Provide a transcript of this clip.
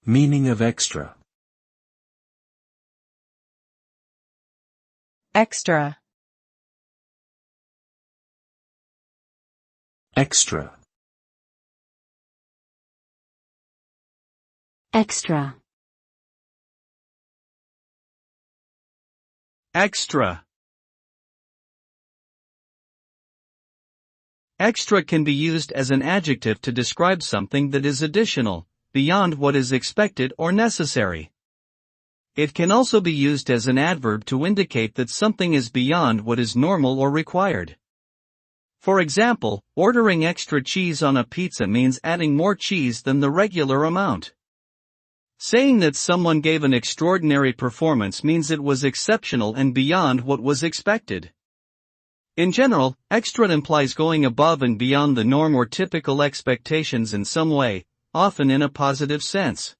Meaning of extra. Extra. Extra. Extra. Extra. Extra can be used as an adjective to describe something that is additional, beyond what is expected or necessary. It can also be used as an adverb to indicate that something is beyond what is normal or required. For example, ordering extra cheese on a pizza means adding more cheese than the regular amount. Saying that someone gave an extraordinary performance means it was exceptional and beyond what was expected. In general, extra implies going above and beyond the norm or typical expectations in some way, often in a positive sense.